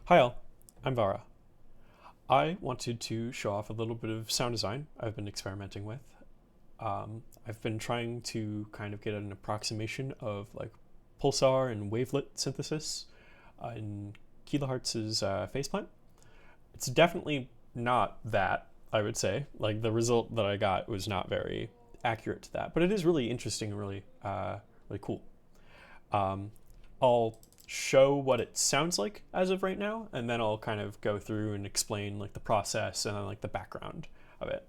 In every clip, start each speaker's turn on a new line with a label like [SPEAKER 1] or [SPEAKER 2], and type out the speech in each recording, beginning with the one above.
[SPEAKER 1] Hi all, I'm Vara. I wanted to show off a little bit of sound design I've been experimenting with. I've been trying to kind of get an approximation of like pulsar and wavelet synthesis in kilohertz's Phaseplant. It's definitely not that, I would say. Like the result that I got was not very accurate to that, but it is really interesting and really cool. I'll show what it sounds like as of right now, and then I'll kind of go through and explain like the process and then like the background of it.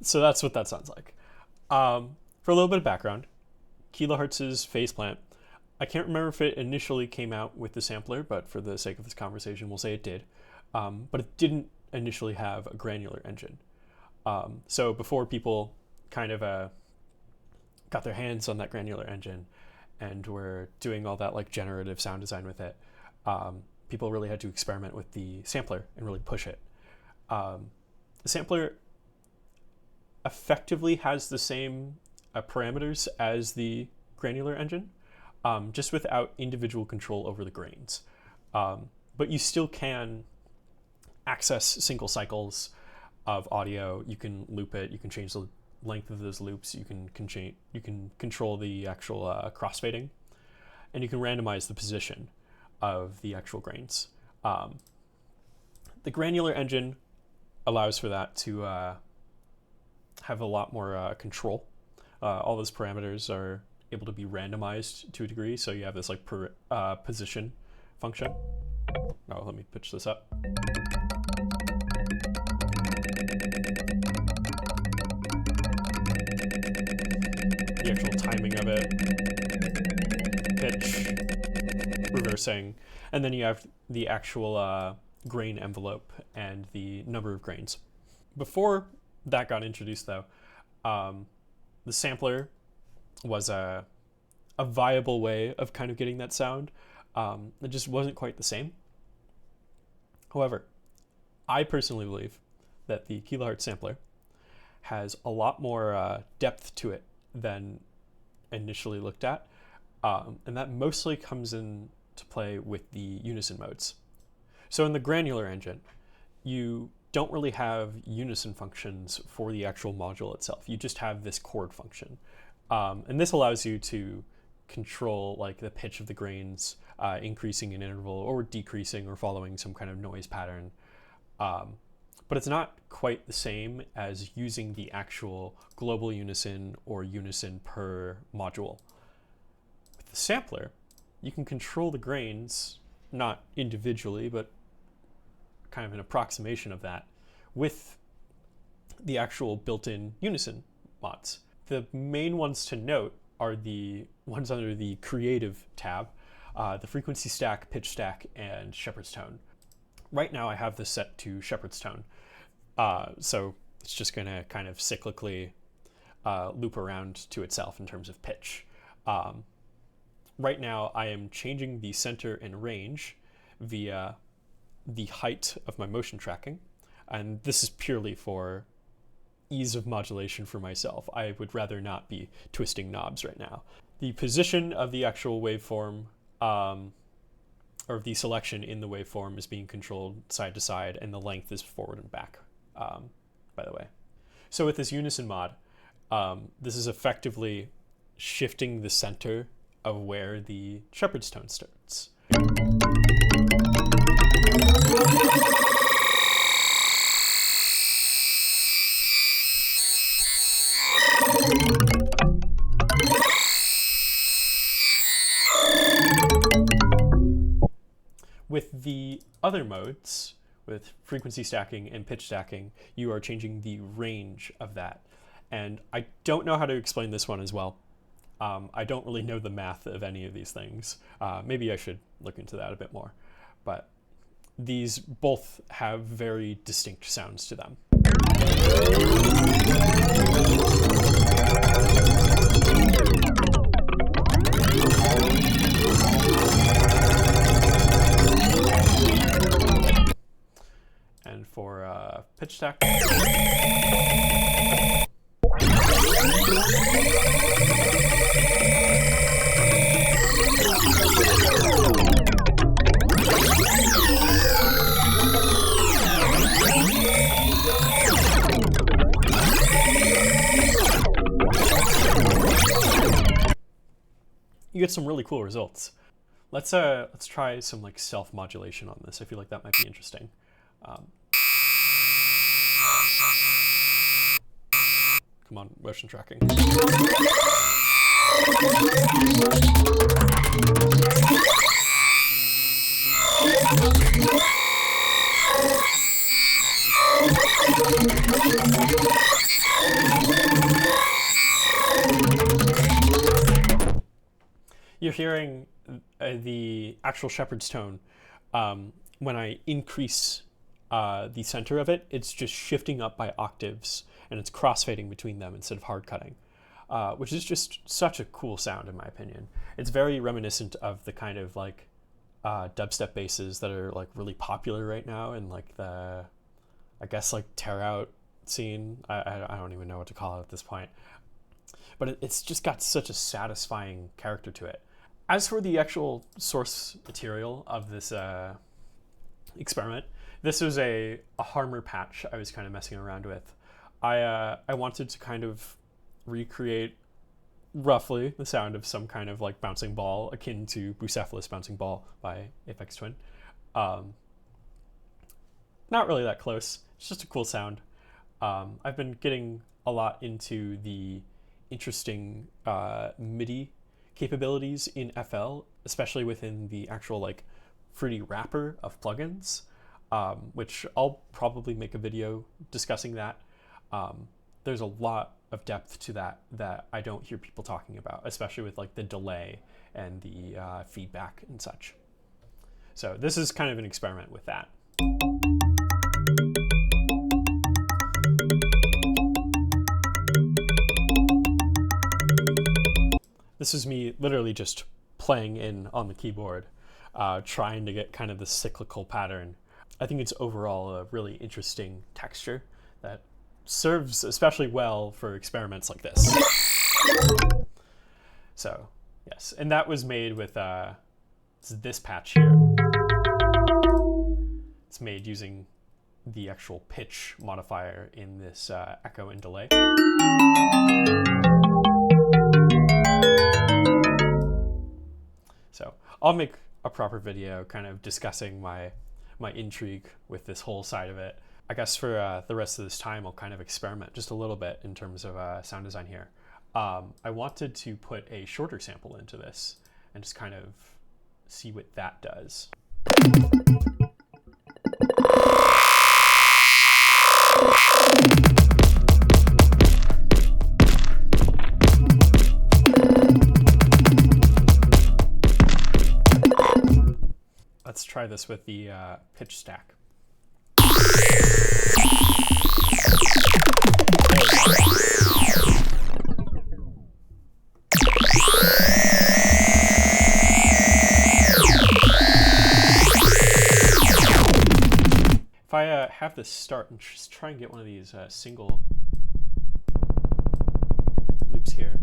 [SPEAKER 1] So that's what that sounds like. For a little bit of background, kilohertz's Phaseplant. I can't remember if it initially came out with the sampler, but for the sake of this conversation, we'll say it did. But it didn't initially have a granular engine. So before people kind of got their hands on that granular engine and were doing all that like generative sound design with it, people really had to experiment with the sampler and really push it. The sampler effectively has the same parameters as the granular engine, just without individual control over the grains. But you still can access single cycles of audio. You can loop it. You can change the length of those loops. You can control the actual crossfading, and you can randomize the position of the actual grains. The granular engine allows for that to have a lot more control. All those parameters are able to be randomized to a degree, so you have this like position function. Oh, let me pitch this up. The actual timing of it, pitch, reversing, and then you have the actual grain envelope and the number of grains. Before that got introduced, though, the sampler was a viable way of kind of getting that sound. It just wasn't quite the same. However, I personally believe that the kilohertz sampler has a lot more depth to it than initially looked at, and that mostly comes into play with the unison modes. So in the granular engine, you don't really have unison functions for the actual module itself. You just have this chord function. And this allows you to control like the pitch of the grains, increasing in interval or decreasing or following some kind of noise pattern. But it's not quite the same as using the actual global unison or unison per module. With the sampler, you can control the grains, not individually, but kind of an approximation of that with the actual built-in unison mods. The main ones to note are the ones under the creative tab, the frequency stack, pitch stack, and shepherd's tone. Right now I have this set to shepherd's tone, so it's just going to kind of cyclically loop around to itself in terms of pitch. Right now I am changing the center and range via the height of my motion tracking, and this is purely for ease of modulation for myself. I would rather not be twisting knobs right now. The position of the actual waveform, or the selection in the waveform, is being controlled side to side, and the length is forward and back, by the way. So with this unison mod, this is effectively shifting the center of where the shepherd's tone starts. With the other modes, with frequency stacking and pitch stacking, you are changing the range of that. And I don't know how to explain this one as well. I don't really know the math of any of these things. Maybe I should look into that a bit more. But these both have very distinct sounds to them. And for pitch stack. You get some really cool results. Let's try some like self-modulation on this. I feel like that might be interesting. Come on, motion tracking. You're hearing the actual shepherd's tone. When I increase the center of it, it's just shifting up by octaves, and it's crossfading between them instead of hard cutting, which is just such a cool sound in my opinion. It's very reminiscent of the kind of like dubstep basses that are like really popular right now in like the, I guess like tear out scene. I don't even know what to call it at this point, but it's just got such a satisfying character to it. As for the actual source material of this experiment, this was a Harmer patch I was kind of messing around with. I wanted to kind of recreate roughly the sound of some kind of like bouncing ball akin to Bucephalus Bouncing Ball by Aphex Twin. Not really that close. It's just a cool sound. I've been getting a lot into the interesting MIDI capabilities in FL, especially within the actual like fruity wrapper of plugins, which I'll probably make a video discussing that. There's a lot of depth to that I don't hear people talking about, especially with like the delay and the feedback and such. So this is kind of an experiment with that. This is me literally just playing in on the keyboard, trying to get kind of the cyclical pattern. I think it's overall a really interesting texture that serves especially well for experiments like this. So yes, and that was made with this patch here. It's made using the actual pitch modifier in this echo and delay. So I'll make a proper video kind of discussing my intrigue with this whole side of it. I guess for the rest of this time, I'll kind of experiment just a little bit in terms of sound design here. I wanted to put a shorter sample into this and just kind of see what that does. Let's try this with the pitch stack. If I have this start and just try and get one of these single loops here.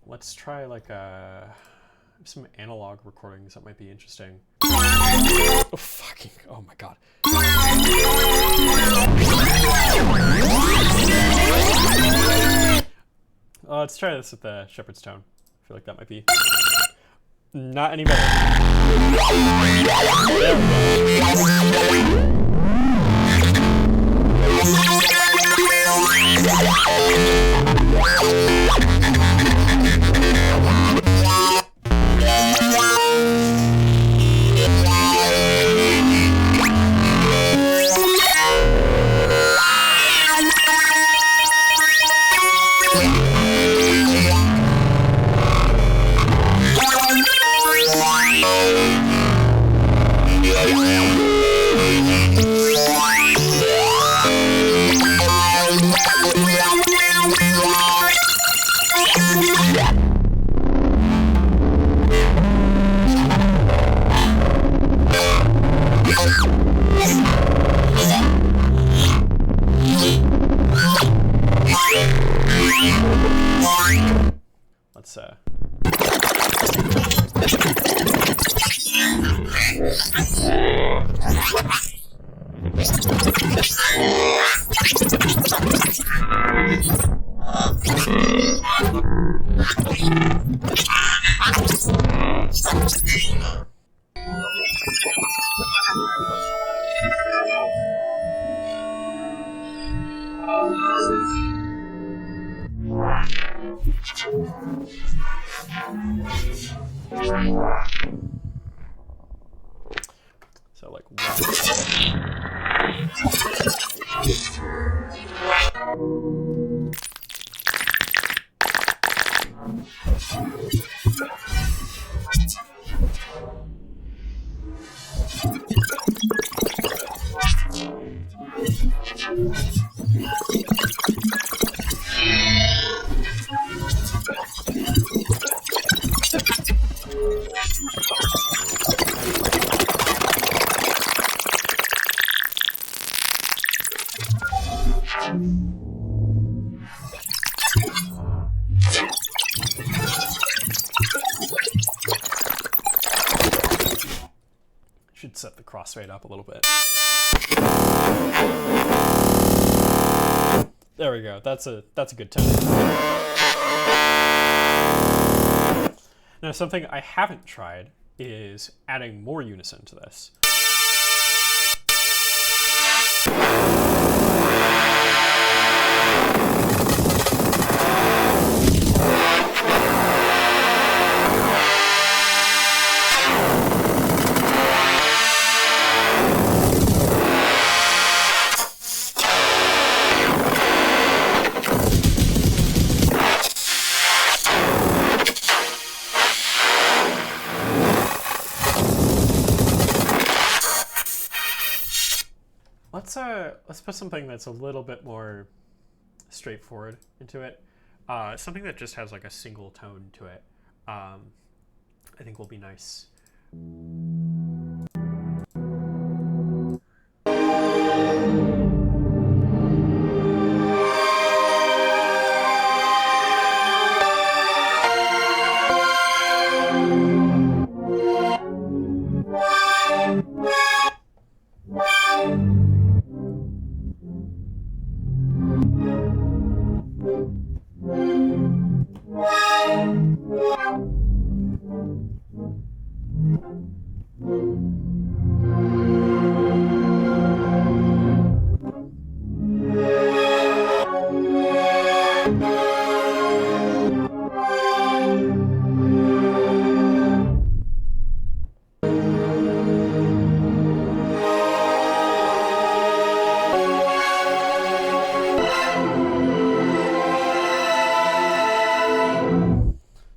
[SPEAKER 1] Let's try like some analog recordings that might be interesting. Oh fucking, oh my god. Let's try this with the shepherd's tone. I feel like that might be not any better. There we go. So like should set the crossfade up a little bit. There we go. That's a good tone. Now something I haven't tried is adding more unison to this. Let's put something that's a little bit more straightforward into it. Something that just has like a single tone to it. I think will be nice.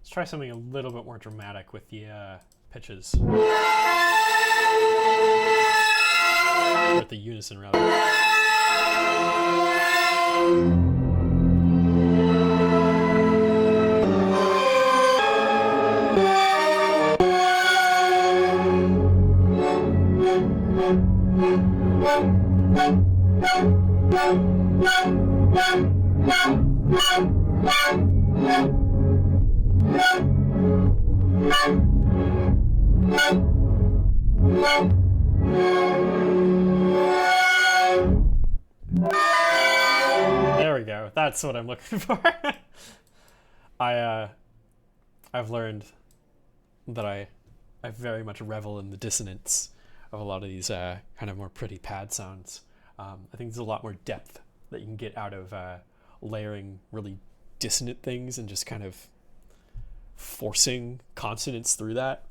[SPEAKER 1] Try something a little bit more dramatic with the pitches. With the unison, rather. There we go. That's what I'm looking for. I've learned that I very much revel in the dissonance of a lot of these kind of more pretty pad sounds. I think there's a lot more depth that you can get out of layering really dissonant things and just kind of forcing consonants through that.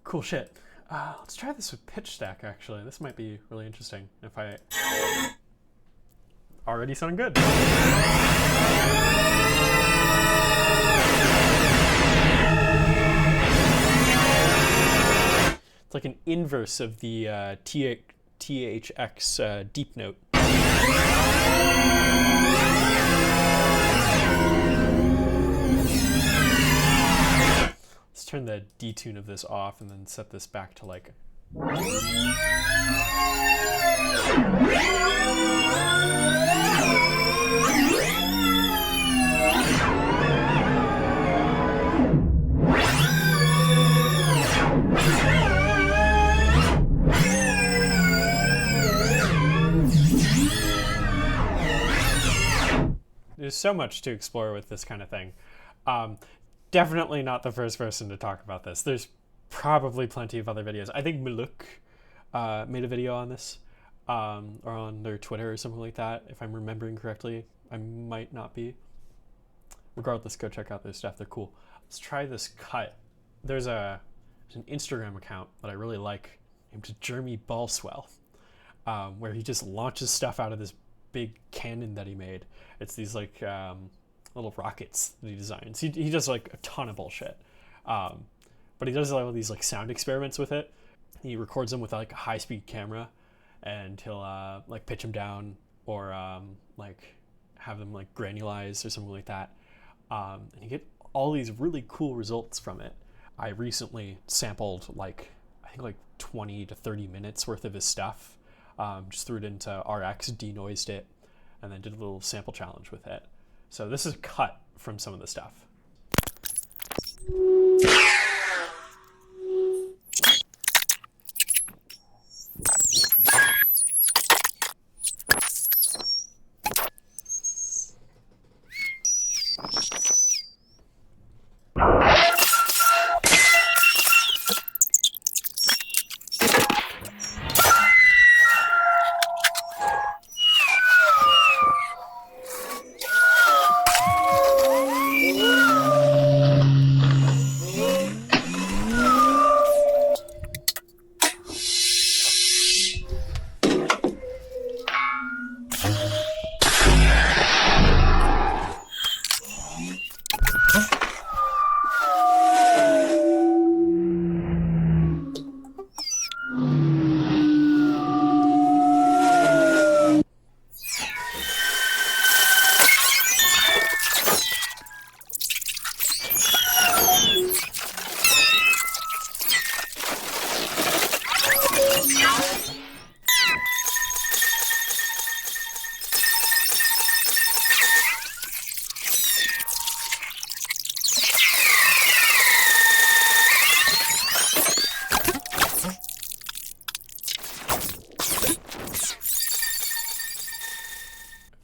[SPEAKER 1] Cool shit. Let's try this with pitch stack, actually. This might be really interesting. If I already sound good. It's like an inverse of the THX deep note. Let's turn the detune of this off and then set this back to like... There's so much to explore with this kind of thing. Definitely not the first person to talk about this. There's probably plenty of other videos. I think Maluk made a video on this, or on their Twitter or something like that, if I'm remembering correctly. I might not be. Regardless, go check out their stuff. They're cool. Let's try this cut. There's an Instagram account that I really like named Jeremy Ballswell, where he just launches stuff out of this big cannon that he made. It's these like little rockets that he designs. He does like a ton of bullshit, but he does all these like sound experiments with it. He records them with like a high-speed camera, and he'll like pitch them down or like have them like granulize or something like that, and you get all these really cool results from it. I recently sampled like I think like 20 to 30 minutes worth of his stuff. Just threw it into RX, denoised it, and then did a little sample challenge with it. So this is a cut from some of the stuff.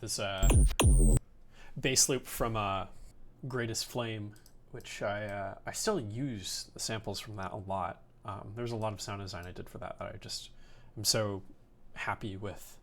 [SPEAKER 1] This bass loop from Greatest Flame, which I still use the samples from that a lot. There's a lot of sound design I did for that I just am so happy with.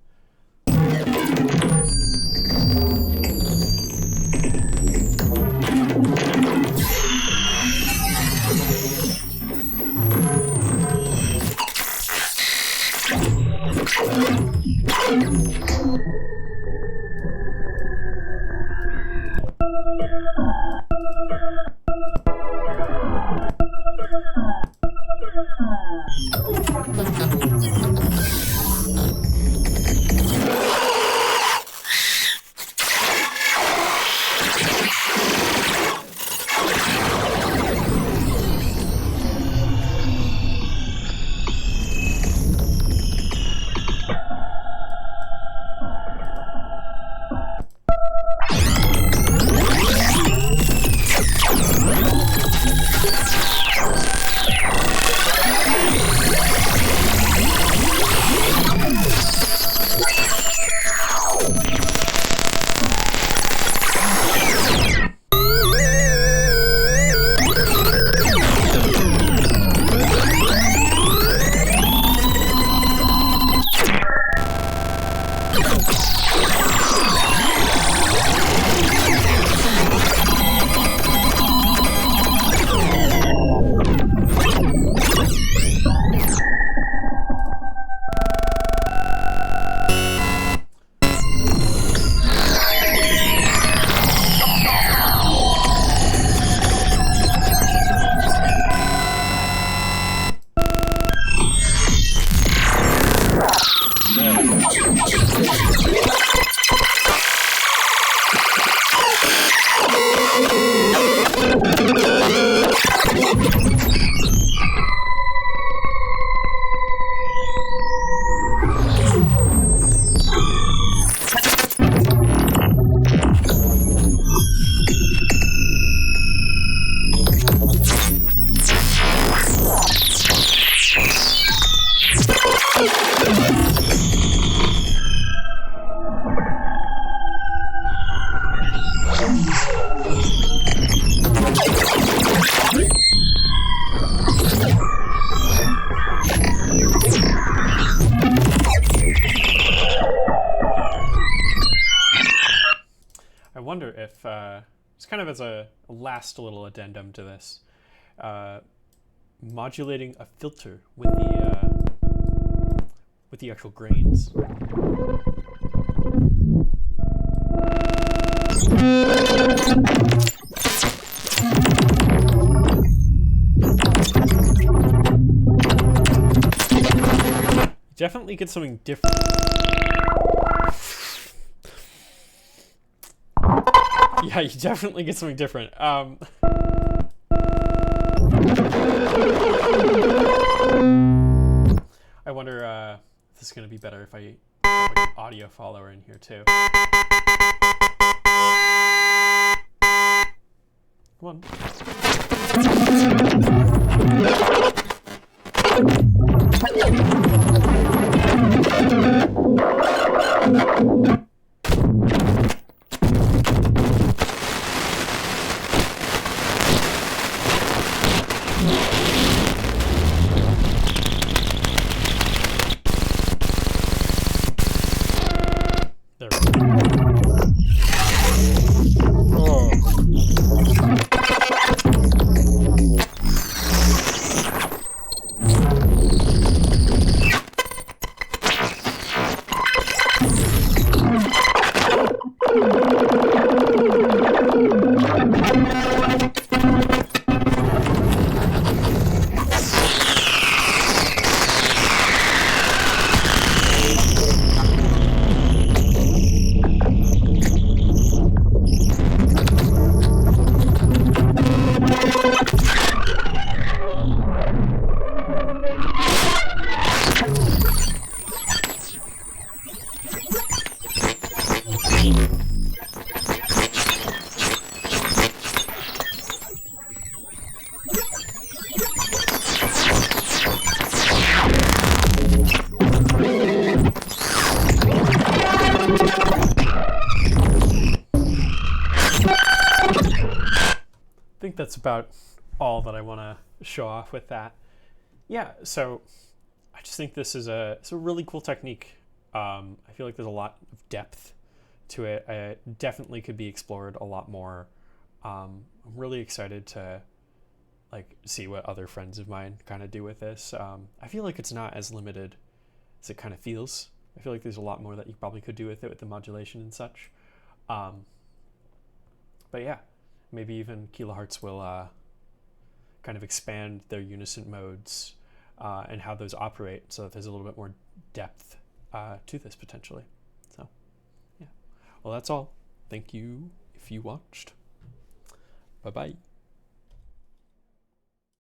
[SPEAKER 1] it's kind of as a last little addendum to this, modulating a filter with the actual grains. Definitely get something different. Yeah, you definitely get something different. I wonder if this is going to be better if I have like an audio follower in here too. Come on. There we go. Oh. I think that's about all that I want to show off with that. Yeah, so I just think this is it's a really cool technique. I feel like there's a lot of depth to it. It definitely could be explored a lot more. I'm really excited to like see what other friends of mine kind of do with this. I feel like it's not as limited as it kind of feels. I feel like there's a lot more that you probably could do with it with the modulation and such. But yeah, maybe even Kilohertz will kind of expand their Unison modes and how those operate so that there's a little bit more depth to this potentially. So yeah, well, that's all. Thank you if you watched. Bye-bye.